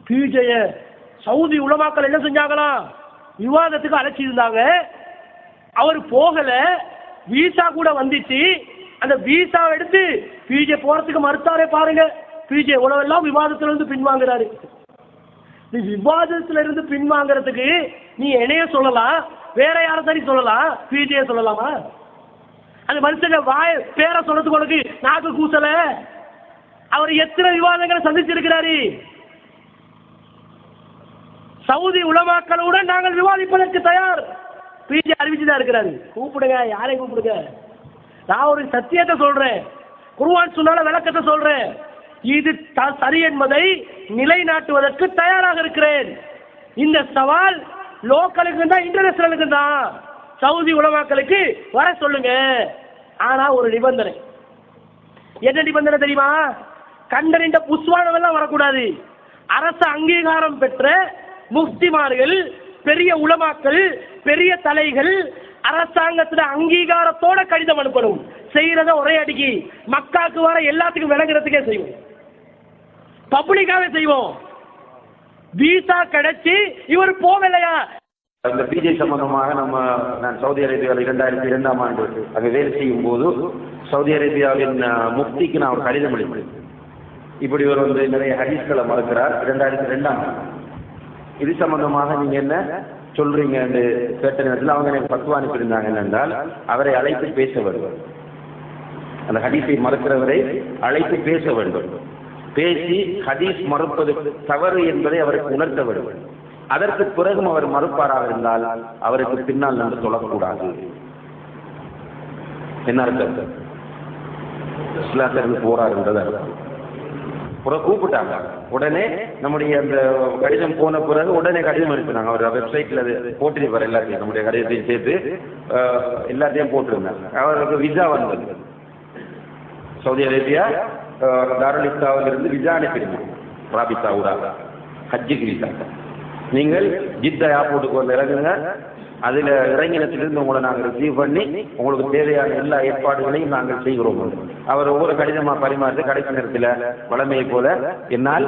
பிஜேய Saudi உலமாக்கள் என்ன செஞ்சாங்களா, விவாதத்துக்கு அழைச்சிருந்தாங்க. அவர் போகல, வீசா கூட வந்துச்சு. அந்த வீசாவை எடுத்து பிஜே போறதுக்கு மறுத்தாரே பாருங்க. பிஜே உலகெல்லாம் விவாதத்துல இருந்து பின்வாங்குறாரு. நீ விவாதத்துல இருந்து பின்வாங்கிறதுக்கு நீ என்னைய சொல்லலாம், வேற யார தனி சொல்லலாம், பிஜே சொல்லலாமா? அந்த மனுஷங்க வாய பேரை சொல்றதுக்கு உனக்கு நாக்கு கூசல. அவர் எத்தனை விவாதங்களை சந்திச்சிருக்கிறாரு. சவுதி உலமாக்களுடன் நாங்கள் விவாதிப்பதற்கு தயார் பிஜே அறிவிச்சுதான் இருக்கிறாரு. கூப்பிடுங்க, யாரையும் கூப்பிடுங்க. நான் ஒரு சத்தியத்தை சொல்றேன், குர்ஆன் சொன்னால விளக்கத்தை சொல்றேன். இது சரி என்பதை நிலைநாட்டுவதற்கு தயாராக இருக்கிறேன். இந்த சவால் லோக்கலுக்கு தான், இன்டர்நேஷனலுக்கு தான். சவுதி உலமாக்களுக்கு வர சொல்லுங்க. ஆனா ஒரு நிபந்தனை. என்ன நிபந்தனை தெரியுமா? கண்டறிந்த புஸ்வானம் எல்லாம் வரக்கூடாது. அரசு அங்கீகாரம் பெற்ற முஃப்திமார்கள், பெரிய உலமாக்கள், பெரிய தலைகள் அரசாங்கத்துல அங்கீகாரத்தோட கடிதம் அனுப்பணும். செய்யறத ஒரே அடிக்கு மக்காக்கு வர எல்லாத்துக்கும் விளங்குறதுக்கே செய்வோம், பப்ளிக்காவே செய்வோம். வீசா கிடைச்சி இவர் போகலையா? இந்த பிஜே சம்பந்தமாக நான் சவுதி அரேபியாவில் 2002ஆம் ஆண்டு அங்கே வேலை செய்யும் போது சவுதி அரேபியாவின் முஃப்திக்கு நான் ஒரு கடிதம் அளித்தேன். இப்படி ஒரு நிறைய ஹதீஸ்களை மறுக்கிறார். 2002ஆம் ஆண்டு இது சம்பந்தமாக நீங்க என்ன சொல்றீங்க என்று கேட்ட நேரத்தில் அவங்க எனக்கு பத்துவா அனுப்பியிருந்தாங்க. என்னென்றால் அவரை அழைத்து பேச வேண்டும், அந்த ஹதீஸை மறுக்கிறவரை அழைத்து பேச வேண்டும், பேசி ஹதீஸ் மறுப்பது தவறு என்பதை அவருக்கு உணர்த்த வேண்டும். அதற்கு பிறகும் அவர் மறுப்பாராக இருந்தால் அவருக்கு பின்னால் நின்று சொல்லக்கூடாது. என்ன அர்த்தம்? இஸ்லாத்திலிருந்து போராடுன்றது கூப்பிட்டாங்க. உடனே நம்முடைய அந்த கடிதம் போன பிறகு உடனே கடிதம் அனுப்பினாங்க. அவர் வெப்சைட்ல போட்டிருப்பார், எல்லாத்தையும் நம்முடைய கடிதத்தையும் சேர்த்து எல்லாத்தையும் போட்டிருந்தாங்க. அவருக்கு விசா வந்தது. சவுதி அரேபியா தாருல் இஃப்தாவில் இருந்து விசா அனுப்பியிருந்தாங்க. ராபித்தா ஊடாக ஹஜ்ஜுக்கு விசா. நீங்கள் ஜித்தா ஏர்போர்ட்டுக்கு வந்து இறங்குங்க, அதில் இறங்கினத்திலிருந்து உங்களை நாங்கள் ரிசீவ் பண்ணி உங்களுக்கு தேவையான எல்லா ஏற்பாடுகளையும் நாங்கள் செய்கிறோம். அவர் ஒவ்வொரு கடிதமாக பரிமாறி கடைசி நேரத்தில் வளமையை போல என்னால்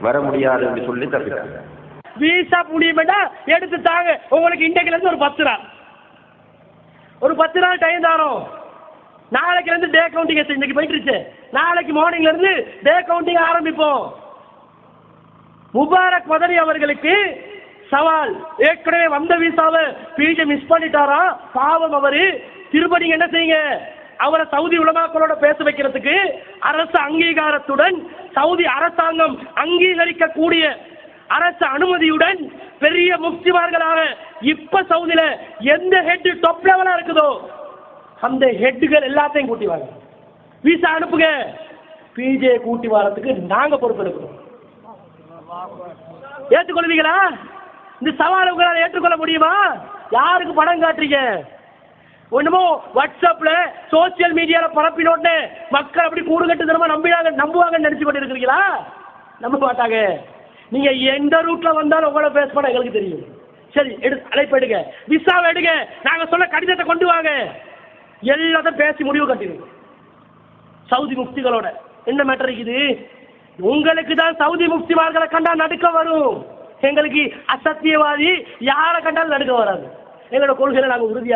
வர முடியாது என்று சொல்லி தப்பிட்டாங்க. வீசா முடியுமெண்டா எடுத்து தாங்க, உங்களுக்கு இன்றைக்குல இருந்து ஒரு 10 நாள் டைம் தாரோம். நாளைக்கு இருந்து டே கவுண்டிங் இன்னைக்கு போயிட்டு, நாளைக்கு மார்னிங்ல இருந்து டே கவுண்டிங் ஆரம்பிப்போம். முபாரக் மதனி அவர்களுக்கு சவால். ஏற்கனவே வந்த வீசாவை பிஜே மிஸ் பண்ணிட்டாரா, பாவம் அவரு. திரும்ப நீங்க என்ன செய்யுங்க, அவரை சவுதி உலமாக்களோட பேச வைக்கிறதுக்கு அரசு அங்கீகாரத்துடன், சவுதி அரசாங்கம் அங்கீகரிக்கக்கூடிய அரசு அனுமதியுடன் பெரிய முஃப்திமார்களாக இப்ப சவுதியில எந்த ஹெட் டாப் லெவலா இருக்குதோ அந்த ஹெட்டுகள் எல்லாத்தையும் கூட்டி வாங்க. வீசா அனுப்புங்க. பிஜே கூட்டி வரத்துக்கு நாங்க பொறுப்பெடுக்கிறோம். ஏற்றுக்கொள்வீங்களா? இந்த சவாலை உங்களால் ஏற்றுக்கொள்ள முடியுமா? யாருக்கு படம் காட்டுறீங்க? ஒண்ணுமோ வாட்ஸ்அப்ல சோசியல் மீடியால பரப்பினோடனே மக்கள் அப்படி கூடு கட்டுத்தனமா நம்புவாங்கன்னு நினைச்சு கொண்டு இருக்கிறீங்களா? நம்ப மாட்டாங்க. நீங்க எந்த ரூட்ல வந்தாலும் உங்களை பேஸ் பண்ண எங்களுக்கு தெரியும். சரி, அழைப்பு எடுங்க, விசாவை எடுங்க, நாங்க சொல்ல கடிதத்தை கொண்டு வாங்க, எல்லாத்தையும் பேசி முடிவு கட்டிடுங்க. சவுதி முஃப்திகளோட என்ன மேட்டர் இருக்குது? உங்களுக்கு தான் சவுதி முஃப்திமார்களை கண்டா நடுக்க வரும். எங்களுக்கு அசத்தியவாதி யாரை கண்டாலும் நடுக்க வராது. எங்களோட கொள்கையில நாங்கள் உறுதியா